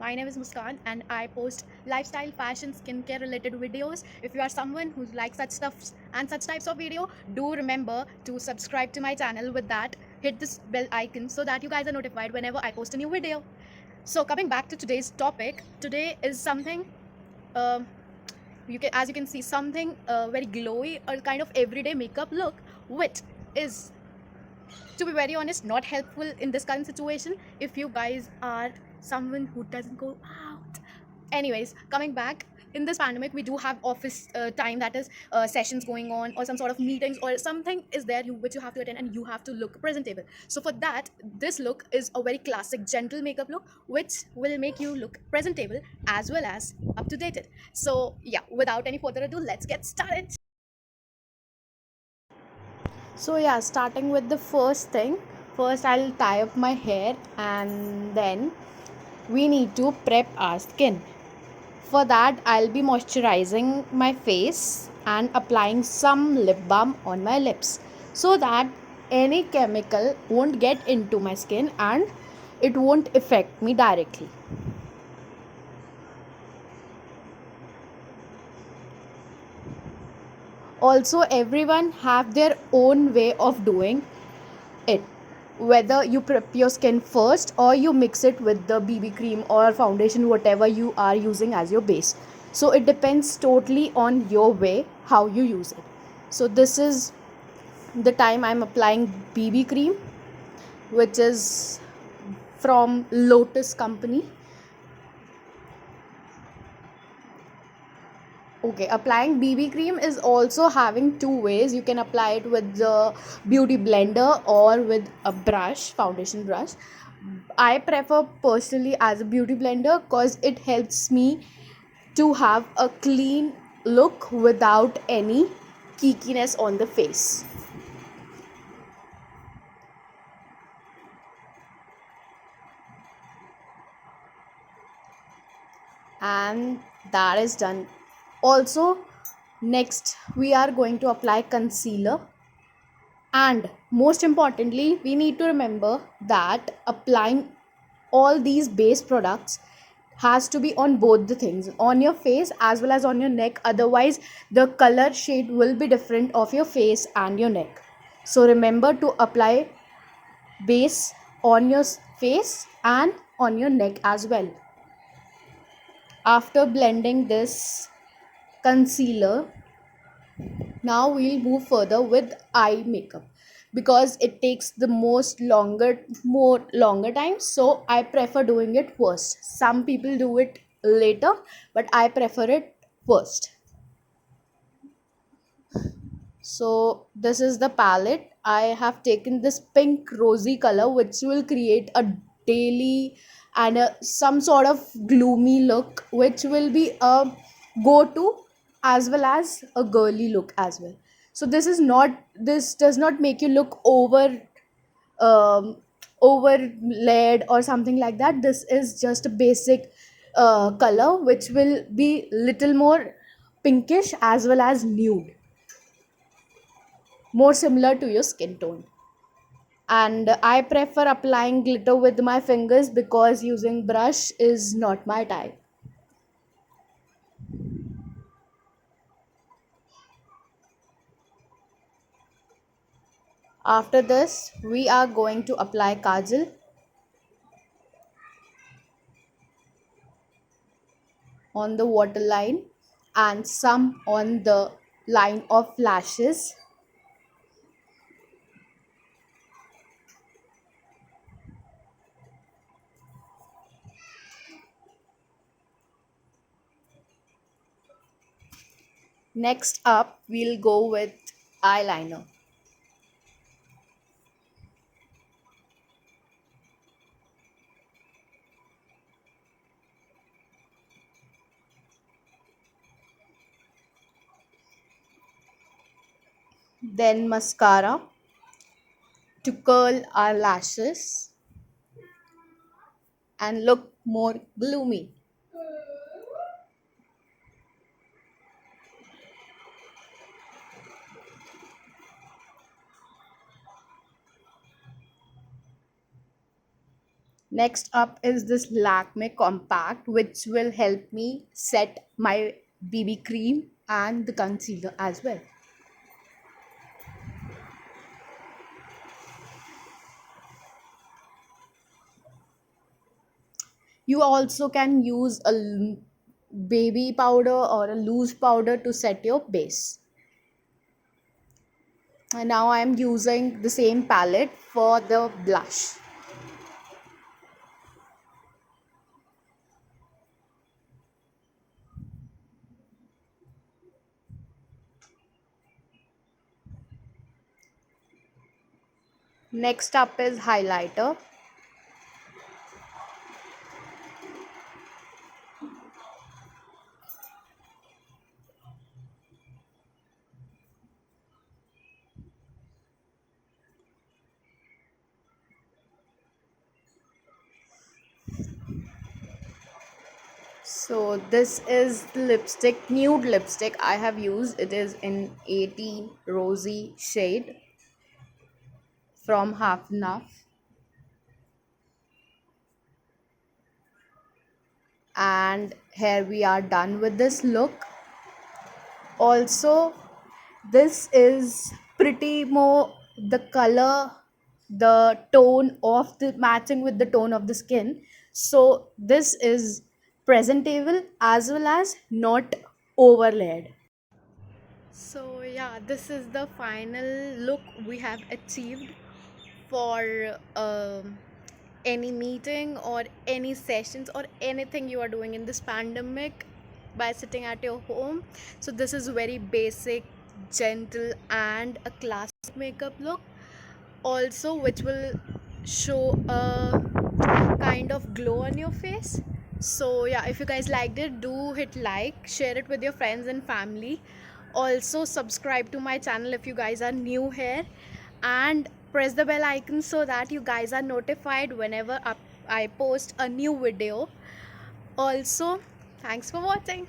My name is Muskan and I post lifestyle, fashion, skincare related videos. If you are someone who likes such stuff and such types of video, do remember to subscribe to my channel. With that, hit this bell icon so that you guys are notified whenever I post a new video. So coming back to today's topic, today is something um as you can see, something very glowy or kind of everyday makeup look, which is, to be very honest, not helpful in this current situation if you guys are someone who doesn't go out. Anyways, coming back, in this pandemic we do have office time, that is sessions going on or some sort of meetings or something is there which you have to attend and you have to look presentable. So for that, this look is a very classic gentle makeup look which will make you look presentable as well as up to date. So yeah, without any further ado, let's get started. So yeah, starting with the first thing, first I'll tie up my hair and then we need to prep our skin. For that, I'll be moisturizing my face and applying some lip balm on my lips so that any chemical won't get into my skin and it won't affect me directly. Also, everyone have their own way of doing it, whether you prep your skin first or you mix it with the BB cream or foundation, whatever you are using as your base. So it depends totally on your way how you use it. So this is the time I'm applying BB cream, which is from Lotus company. Okay, applying BB cream is also having two ways. You can apply it with the beauty blender or with a brush, foundation brush. I prefer personally as a beauty blender because it helps me to have a clean look without any kikiness on the face. And that is done. Also, next we are going to apply concealer. And most importantly, we need to remember that applying all these base products has to be on both the things, on your face as well as on your neck. Otherwise, the color shade will be different of your face and your neck. So remember to apply base on your face and on your neck as well. After blending this concealer, now we'll move further with eye makeup because it takes the more longer time, so I prefer doing it first. Some people do it later, but I prefer it first. So this is the palette. I have taken this pink rosy color which will create a daily and some sort of gloomy look, which will be a go to as well as a girly look as well. So this does not make you look um, over layered or something like that. This is just a basic color which will be little more pinkish as well as nude, more similar to your skin tone. And I prefer applying glitter with my fingers because using brush is not my type. After this, we are going to apply kajal on the waterline and some on the line of lashes. Next up, we'll go with eyeliner. Then mascara to curl our lashes and look more gloomy. Next up is this Lakme Compact, which will help me set my BB cream and the concealer as well. You also can use a baby powder or a loose powder to set your base. And now I am using the same palette for the blush. Next up is highlighter. So this is the lipstick, nude lipstick I have used. It is in 18 rosy shade from Half Enough. And here we are done with this look. Also, this is pretty more the color, the tone of the matching with the tone of the skin. So this is presentable as well as not overlaid. So yeah, this is the final look we have achieved for any meeting or any sessions or anything you are doing in this pandemic by sitting at your home. So this is very basic, gentle and a classic makeup look also, which will show a kind of glow on your face. So yeah, if you guys liked it, do hit like, share it with your friends and family. Also subscribe to my channel if you guys are new here, and press the bell icon so that you guys are notified whenever I post a new video. Also, thanks for watching.